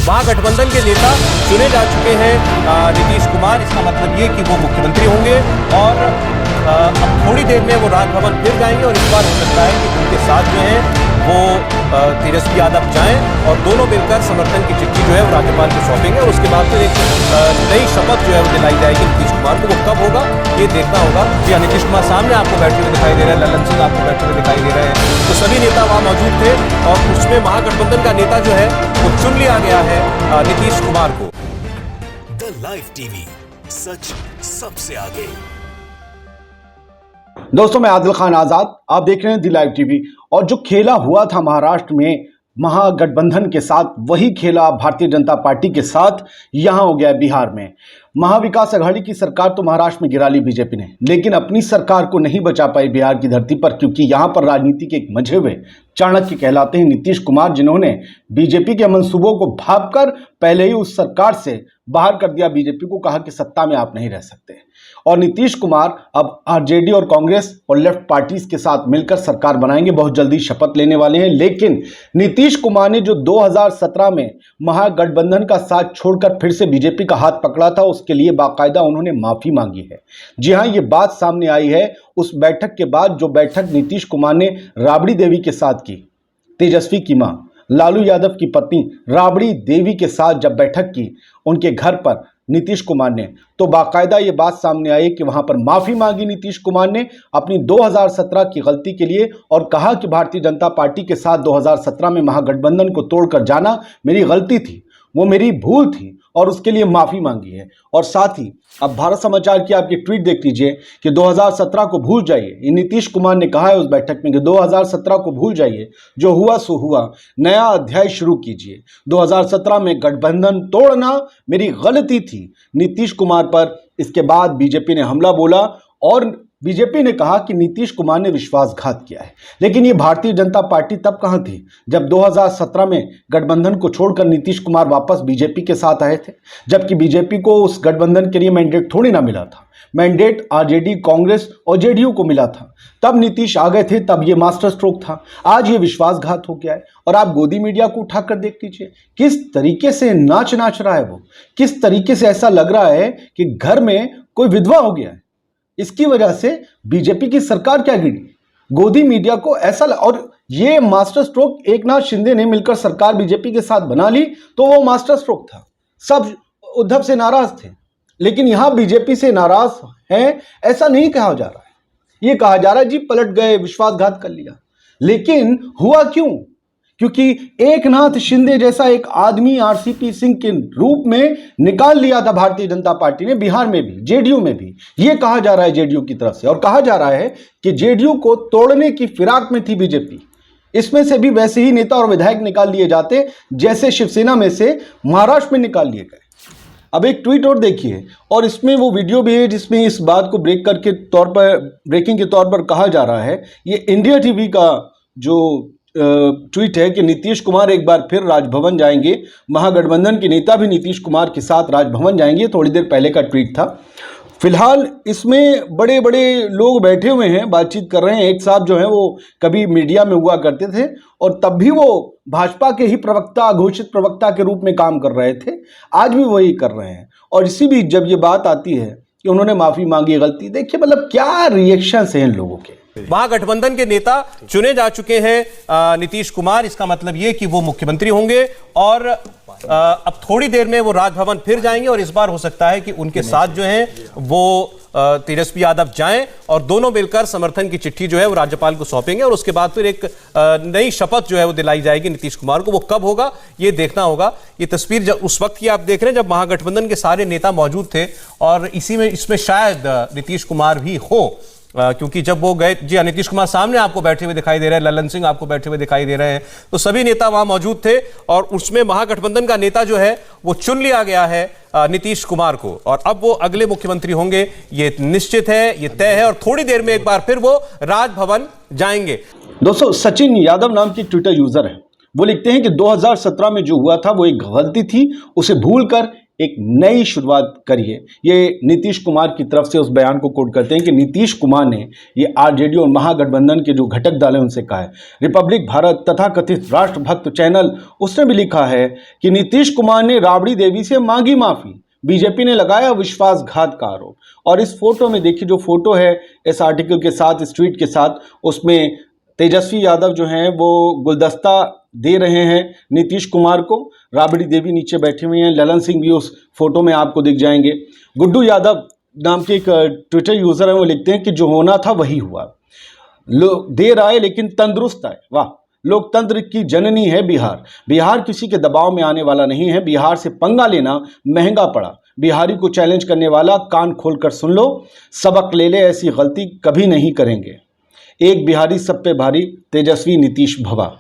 महागठबंधन के नेता चुने जा चुके हैं नीतीश कुमार। इसका मतलब ये कि वो मुख्यमंत्री होंगे और अब थोड़ी देर में वो राजभवन फिर जाएंगे और इस बार हो सकता है कि उनके साथ जो है वो तेजस्वी यादव जाएं और दोनों मिलकर समर्थन की चिट्ठी जो है वो राज्यपाल को सौंपेंगे और उसके बाद फिर एक नई शपथ जो है वो दिलाई जाएगी नीतीश कुमार को। वो कब होगा ये देखना होगा। जी नीतीश कुमार सामने आपको बैठे हुए दिखाई दे रहे हैं, ललन सिंह आपको बैठे हुए दिखाई दे रहे हैं, तो सभी नेता वहाँ मौजूद थे और उसमें महागठबंधन का नेता जो है वो चुन लिया गया है नीतीश कुमार को। द लाइव टीवी, सच सबसे आगे। दोस्तों मैं आदिल खान आजाद, आप देख रहे हैं दी लाइव टीवी। और जो खेला हुआ था महाराष्ट्र में महागठबंधन के साथ, वही खेला भारतीय जनता पार्टी के साथ यहां हो गया बिहार में। महाविकास अघाड़ी की सरकार तो महाराष्ट्र में गिरा ली बीजेपी ने, लेकिन अपनी सरकार को नहीं बचा पाई बिहार की धरती पर, क्योंकि यहां पर राजनीति के एक मंझे हुए चाणक्य कहलाते हैं नीतीश कुमार, जिन्होंने बीजेपी के मंसूबों को भांपकर पहले ही उस सरकार से बाहर कर दिया। बीजेपी को कहा कि सत्ता में आप नहीं रह सकते। और नीतीश कुमार अब आरजेडी और कांग्रेस और लेफ्ट पार्टीज के साथ मिलकर सरकार बनाएंगे, बहुत जल्दी शपथ लेने वाले हैं। लेकिन नीतीश कुमार ने जो 2017 में महागठबंधन का साथ छोड़कर फिर से बीजेपी का हाथ पकड़ा था, उसके लिए बाकायदा उन्होंने माफी मांगी है। जी हां, ये बात सामने आई है उस बैठक के बाद, जो बैठक नीतीश कुमार ने राबड़ी देवी के साथ की, तेजस्वी की मां लालू यादव की पत्नी राबड़ी देवी के साथ जब बैठक की उनके घर पर नीतीश कुमार ने, तो बाकायदा ये बात सामने आई कि वहां पर माफी मांगी नीतीश कुमार ने अपनी 2017 की गलती के लिए और कहा कि भारतीय जनता पार्टी के साथ 2017 में महागठबंधन को तोड़कर जाना मेरी गलती थी, वो मेरी भूल थी और उसके लिए माफी मांगी है। और साथ ही अब भारत समाचार की आपकी ट्वीट देख लीजिए कि 2017 को भूल जाइए। नीतीश कुमार ने कहा है उस बैठक में कि 2017 को भूल जाइए, जो हुआ सो हुआ, नया अध्याय शुरू कीजिए। 2017 में गठबंधन तोड़ना मेरी गलती थी नीतीश कुमार पर। इसके बाद बीजेपी ने हमला बोला और बीजेपी ने कहा कि नीतीश कुमार ने विश्वासघात किया है। लेकिन ये भारतीय जनता पार्टी तब कहां थी जब 2017 में गठबंधन को छोड़कर नीतीश कुमार वापस बीजेपी के साथ आए थे, जबकि बीजेपी को उस गठबंधन के लिए मैंडेट थोड़ी ना मिला था। मैंडेट आरजेडी, कांग्रेस और जेडीयू को मिला था। तब नीतीश आ गए थे, तब ये मास्टर स्ट्रोक था। आज ये विश्वासघात हो गया है। और आप गोदी मीडिया को उठाकर देख लीजिए किस तरीके से नाच रहा है वो, किस तरीके से ऐसा लग रहा है कि घर में कोई विधवा हो गया है। इसकी वजह से बीजेपी की सरकार क्या गिरी, गोदी मीडिया को ऐसा और ये मास्टर स्ट्रोक एकनाथ शिंदे ने मिलकर सरकार बीजेपी के साथ बना ली, तो वो मास्टर स्ट्रोक था। सब उद्धव से नाराज थे, लेकिन यहां बीजेपी से नाराज हैं ऐसा नहीं कहा जा रहा है। ये कहा जा रहा है जी पलट गए, विश्वासघात कर लिया। लेकिन हुआ क्यों? क्योंकि एकनाथ शिंदे जैसा एक आदमी आरसीपी सिंह के रूप में निकाल लिया था भारतीय जनता पार्टी ने, बिहार में भी, जेडीयू में भी। यह कहा जा रहा है जेडीयू की तरफ से, और कहा जा रहा है कि जेडीयू को तोड़ने की फिराक में थी बीजेपी। इसमें से भी वैसे ही नेता और विधायक निकाल लिए जाते जैसे शिवसेना में से महाराष्ट्र में निकाल लिए गए। अब एक ट्वीट और देखिए, और इसमें वो वीडियो भी है जिसमें इस बात को ब्रेकिंग के तौर पर कहा जा रहा है। ये इंडिया टीवी का जो ट्वीट है कि नीतीश कुमार एक बार फिर राजभवन जाएंगे। महागठबंधन के नेता भी नीतीश कुमार के साथ राजभवन जाएंगे। थोड़ी देर पहले का ट्वीट था। फिलहाल इसमें बड़े बड़े लोग बैठे हुए हैं, बातचीत कर रहे हैं। एक साहब जो हैं वो कभी मीडिया में हुआ करते थे और तब भी वो भाजपा के ही प्रवक्ता, घोषित प्रवक्ता के रूप में काम कर रहे थे। आज भी वही कर रहे हैं। और इसी बीच जब ये बात आती है कि उन्होंने माफी मांगी, गलती, देखिए मतलब क्या रिएक्शन है इन लोगों के। महागठबंधन के नेता चुने जा चुके हैं नीतीश कुमार। इसका मतलब यह कि वो मुख्यमंत्री होंगे और अब थोड़ी देर में वो राजभवन फिर जाएंगे और इस बार हो सकता है कि उनके साथ जो है वो तेजस्वी यादव जाएं और दोनों मिलकर समर्थन की चिट्ठी जो है वो राज्यपाल को सौंपेंगे और उसके बाद फिर एक नई शपथ जो है वो दिलाई जाएगी नीतीश कुमार को। वो कब होगा ये देखना होगा। ये तस्वीर जब उस वक्त की आप देख रहे हैं जब महागठबंधन के सारे नेता मौजूद थे और इसमें शायद नीतीश कुमार भी हो, क्योंकि जब वो गए, जी नीतीश कुमार सामने आपको बैठे हुए दिखाई दे रहे हैं, ललन सिंह आपको बैठे हुए दिखाई दे रहे हैं, तो सभी नेता वहां मौजूद थे और उसमें महागठबंधन का नेता जो है वो चुन लिया गया है नीतीश कुमार को। और अब वो अगले मुख्यमंत्री होंगे, ये निश्चित है, ये तय है और थोड़ी देर में एक बार फिर वो राजभवन जाएंगे। दोस्तों सचिन यादव नाम की ट्विटर यूजर है, वो लिखते हैं कि 2017 में जो हुआ था वो एक गलती थी, उसे भूलकर एक नई शुरुआत करी है। ये नीतीश कुमार की तरफ से उस बयान को कोट करते हैं कि नीतीश कुमार ने ये आरजेडी और महागठबंधन के जो घटक दल हैं उनसे कहा है। रिपब्लिक भारत तथा कथित राष्ट्रभक्त चैनल उसने भी लिखा है कि नीतीश कुमार ने राबड़ी देवी से मांगी माफी, बीजेपी ने लगाया विश्वासघात का आरोप। और इस फोटो में देखिए, जो फोटो है इस आर्टिकल के साथ, इस ट्वीट के साथ, उसमें तेजस्वी यादव जो हैं वो गुलदस्ता दे रहे हैं नीतीश कुमार को, राबड़ी देवी नीचे बैठे हुए हैं, ललन सिंह भी उस फोटो में आपको दिख जाएंगे। गुड्डू यादव नाम के एक ट्विटर यूजर हैं, वो लिखते हैं कि जो होना था वही हुआ, लोग देर आए लेकिन तंदुरुस्त आए। वाह, लोकतंत्र की जननी है बिहार। बिहार किसी के दबाव में आने वाला नहीं है। बिहार से पंगा लेना महंगा पड़ा। बिहारी को चैलेंज करने वाला कान खोलकर सुन लो, सबक ले ले, ऐसी गलती कभी नहीं करेंगे। एक बिहारी सब पे भारी, तेजस्वी नीतीश भवा।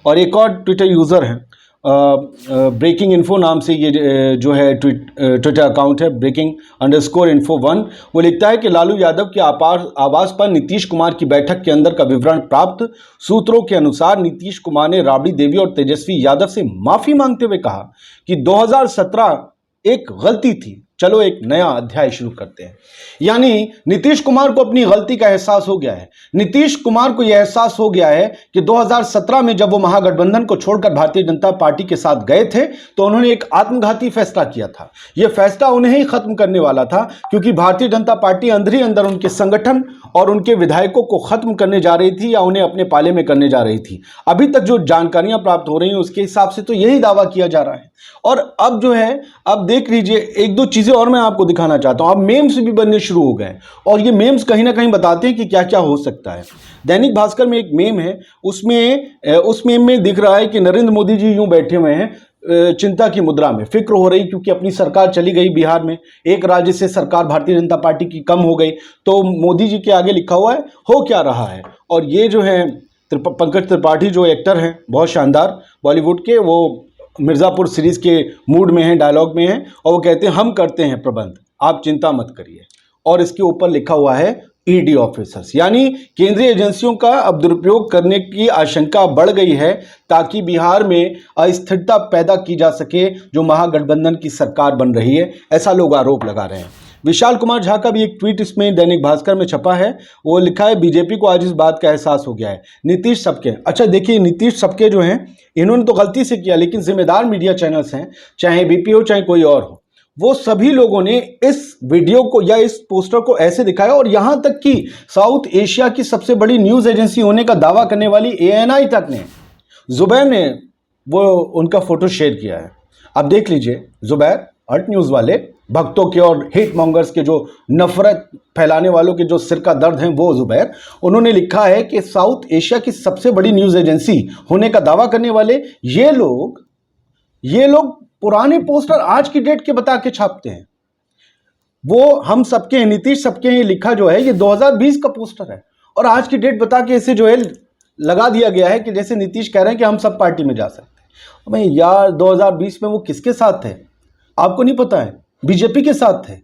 और एक और ट्विटर यूज़र है, ब्रेकिंग इन्फो नाम से ये जो है ट्विटर अकाउंट है, breaking_info1, वो लिखता है कि लालू यादव के आवास पर नीतीश कुमार की बैठक के अंदर का विवरण प्राप्त। सूत्रों के अनुसार नीतीश कुमार ने राबड़ी देवी और तेजस्वी यादव से माफी मांगते हुए कहा कि 2017 एक गलती थी, चलो एक नया अध्याय शुरू करते हैं। यानी नीतीश कुमार को अपनी गलती का एहसास हो गया है। नीतीश कुमार को यह एहसास हो गया है कि 2017 में जब वो महागठबंधन को छोड़कर भारतीय जनता पार्टी के साथ गए थे तो उन्होंने एक आत्मघाती फैसला किया था। यह फैसला उन्हें ही खत्म करने वाला था, क्योंकि भारतीय जनता पार्टी अंदर ही अंदर उनके संगठन और उनके विधायकों को खत्म करने जा रही थी या उन्हें अपने पाले में करने जा रही थी। अभी तक जो जानकारियां प्राप्त हो रही हैं उसके हिसाब से तो यही दावा किया जा रहा है। और अब जो है, अब देख लीजिए, एक दो चीजें और मैं आपको दिखाना चाहता हूं। अब मेम्स भी बनने शुरू हो गए और ये मेम्स कहीं ना कहीं बताते हैं कि क्या क्या हो सकता है। दैनिक भास्कर में एक मेम है, उस मेम में दिख रहा है कि नरेंद्र मोदी जी यूं बैठे हुए हैं चिंता की मुद्रा में, फिक्र हो रही क्योंकि अपनी सरकार चली गई बिहार में, एक राज्य से सरकार भारतीय जनता पार्टी की कम हो गई। तो मोदी जी के आगे लिखा हुआ है हो क्या रहा है। और ये जो है पंकज त्रिपाठी जो एक्टर हैं बहुत शानदार बॉलीवुड के, वो मिर्ज़ापुर सीरीज़ के मूड में हैं, डायलॉग में हैं, और वो कहते हैं हम करते हैं प्रबंध, आप चिंता मत करिए। और इसके ऊपर लिखा हुआ है ईडी ऑफिसर्स, यानी केंद्रीय एजेंसियों का अब दुरुपयोग करने की आशंका बढ़ गई है ताकि बिहार में अस्थिरता पैदा की जा सके जो महागठबंधन की सरकार बन रही है, ऐसा लोग आरोप लगा रहे हैं। विशाल कुमार झा का भी एक ट्वीट इसमें दैनिक भास्कर में छपा है, वो लिखा है बीजेपी को आज इस बात का एहसास हो गया है। नीतीश सबके, अच्छा देखिए, नीतीश सबके जो हैं इन्होंने तो गलती से किया, लेकिन जिम्मेदार मीडिया चैनल्स हैं, चाहे बीपी हो चाहे कोई और हो, वो सभी लोगों ने इस वीडियो को या इस पोस्टर को ऐसे दिखाया। और यहां तक कि साउथ एशिया की सबसे बड़ी न्यूज एजेंसी होने का दावा करने वाली ANI तक ने, जुबैर ने वो उनका फोटो शेयर किया है। अब देख लीजिए, जुबैर अर्ट न्यूज वाले भक्तों के और हेट मॉन्गर्स के, जो नफरत फैलाने वालों के जो सिर का दर्द हैं, वो जुबैर, उन्होंने लिखा है कि साउथ एशिया की सबसे बड़ी न्यूज एजेंसी होने का दावा करने वाले ये लोग पुराने पोस्टर आज की डेट के बता के छापते हैं। वो हम सबके हैं, नीतीश सबके हैं, ये लिखा जो है ये 2020 का पोस्टर है और आज की डेट बता के इसे जो है लगा दिया गया है कि जैसे नीतीश कह रहे हैं कि हम सब पार्टी में जा सकते हैं। भाई यार, 2020 में वो किसके साथ थे आपको नहीं पता है? बीजेपी के साथ थे।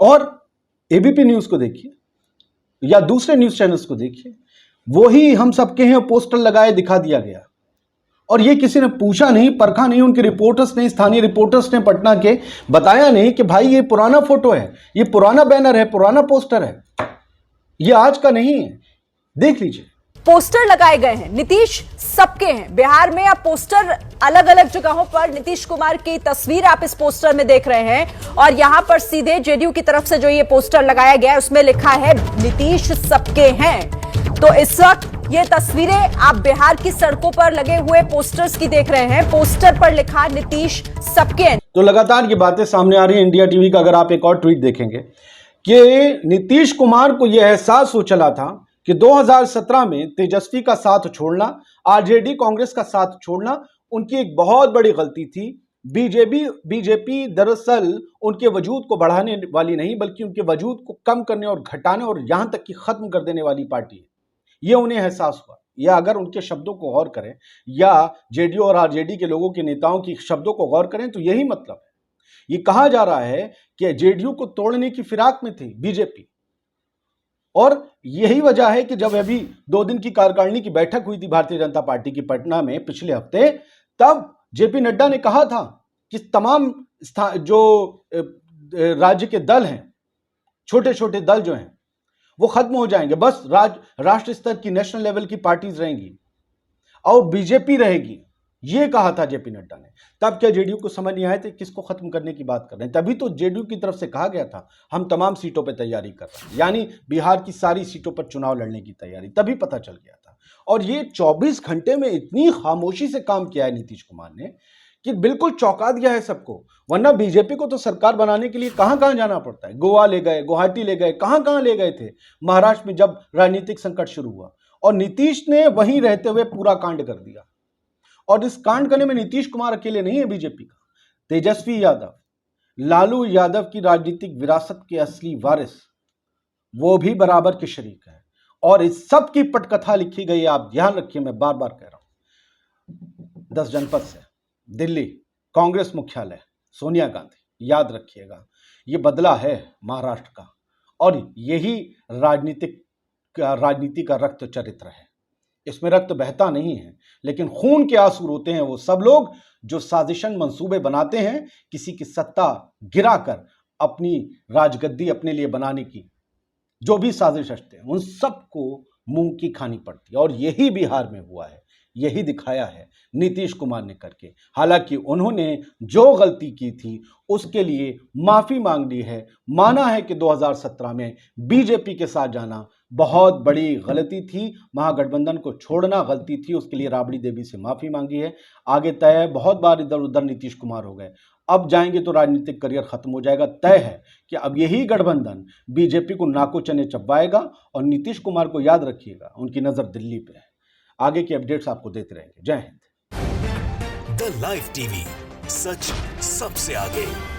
और एबीपी न्यूज को देखिए या दूसरे न्यूज चैनल्स को देखिए, वही हम सबके हैं पोस्टर लगाए दिखा दिया गया। और ये किसी ने पूछा नहीं, परखा नहीं, उनके रिपोर्टर्स ने, स्थानीय रिपोर्टर्स ने पटना के बताया नहीं कि भाई ये पुराना फोटो है, ये पुराना बैनर है, पुराना पोस्टर है, ये आज का नहीं है। देख लीजिए, पोस्टर लगाए गए हैं, नीतीश सबके हैं। बिहार में अब पोस्टर अलग अलग जगहों पर नीतीश कुमार की तस्वीर आप इस पोस्टर में देख रहे हैं और यहां पर सीधे जेडीयू की तरफ से जो ये पोस्टर लगाया गया है उसमें लिखा है नीतीश सबके हैं। तो इस वक्त ये तस्वीरें आप बिहार की सड़कों पर लगे हुए पोस्टर्स की देख रहे हैं। पोस्टर पर लिखा नीतीश सबके हैं। तो लगातार ये बातें सामने आ रही है इंडिया टीवी का। अगर आप एक और ट्वीट देखेंगे कि नीतीश कुमार को यह एहसास हो चला था कि 2017 में तेजस्वी का साथ छोड़ना, आरजेडी कांग्रेस का साथ छोड़ना उनकी एक बहुत बड़ी गलती थी। बीजेपी दरअसल उनके वजूद को बढ़ाने वाली नहीं बल्कि उनके वजूद को कम करने और घटाने और यहां तक कि खत्म कर देने वाली पार्टी है। यह उन्हें एहसास हुआ। या अगर उनके शब्दों को गौर करें या जेडीयू और आरजेडी के लोगों के नेताओं की शब्दों को गौर करें तो यही मतलब है। ये कहा जा रहा है कि जेडीयू को तोड़ने की फिराक में थी बीजेपी, और यही वजह है कि जब अभी 2 दिन की कार्यकारिणी की बैठक हुई थी भारतीय जनता पार्टी की पटना में पिछले हफ्ते, तब जेपी नड्डा ने कहा था कि तमाम जो राज्य के दल हैं, छोटे छोटे दल जो हैं, वो खत्म हो जाएंगे। बस राष्ट्र स्तर की, नेशनल लेवल की पार्टीज रहेंगी और बीजेपी रहेगी। ये कहा था जेपी नड्डा ने। तब क्या जेडीयू को समझ नहीं आया था किसको खत्म करने की बात कर रहे हैं? तभी तो जेडीयू की तरफ से कहा गया था हम तमाम सीटों पर तैयारी कर रहे हैं, यानी बिहार की सारी सीटों पर चुनाव लड़ने की तैयारी। तभी पता चल गया था। और ये 24 घंटे में इतनी खामोशी से काम किया है नीतीश कुमार ने कि बिल्कुल चौंका दिया है सबको। वरना बीजेपी को तो सरकार बनाने के लिए कहां कहां जाना पड़ता है। गोवा ले गए, गुवाहाटी ले गए, कहां कहां ले गए थे महाराष्ट्र में जब राजनीतिक संकट शुरू हुआ, और नीतीश ने वहीं रहते हुए पूरा कांड कर दिया। और इस कांड करने में नीतीश कुमार अकेले नहीं है बीजेपी का। तेजस्वी यादव, लालू यादव की राजनीतिक विरासत के असली वारिस, वो भी बराबर के शरीक है। और इस सब की पटकथा लिखी गई है, आप ध्यान रखिए, मैं बार बार कह रहा हूं। 10 जनपद से दिल्ली, कांग्रेस मुख्यालय, सोनिया गांधी, याद रखिएगा, ये बदला है महाराष्ट्र का। और यही राजनीति का रक्त चरित्र है। इसमें रक्त बहता नहीं है, लेकिन खून के आंसू रोते हैं वो सब लोग जो साजिशन मंसूबे बनाते हैं किसी की सत्ता गिराकर अपनी राजगद्दी अपने लिए बनाने की। जो भी साजिश रचते हैं उन सबको मुंह की खानी पड़ती है। और यही बिहार में हुआ है, यही दिखाया है नीतीश कुमार ने करके। हालांकि उन्होंने जो गलती की थी उसके लिए माफी मांग ली है। माना है कि 2017 में बीजेपी के साथ जाना बहुत बड़ी गलती थी, महागठबंधन को छोड़ना गलती थी, उसके लिए राबड़ी देवी से माफी मांगी है। आगे तय है, बहुत बार इधर उधर नीतीश कुमार हो गए, अब जाएंगे तो राजनीतिक करियर खत्म हो जाएगा। तय है कि अब यही गठबंधन बीजेपी को नाको चने चबवाएगा। और नीतीश कुमार को याद रखिएगा, उनकी नजर दिल्ली पे है। आगे की अपडेट्स आपको देते रहेंगे। जय हिंद। द लाइव टीवी, सच सबसे आगे।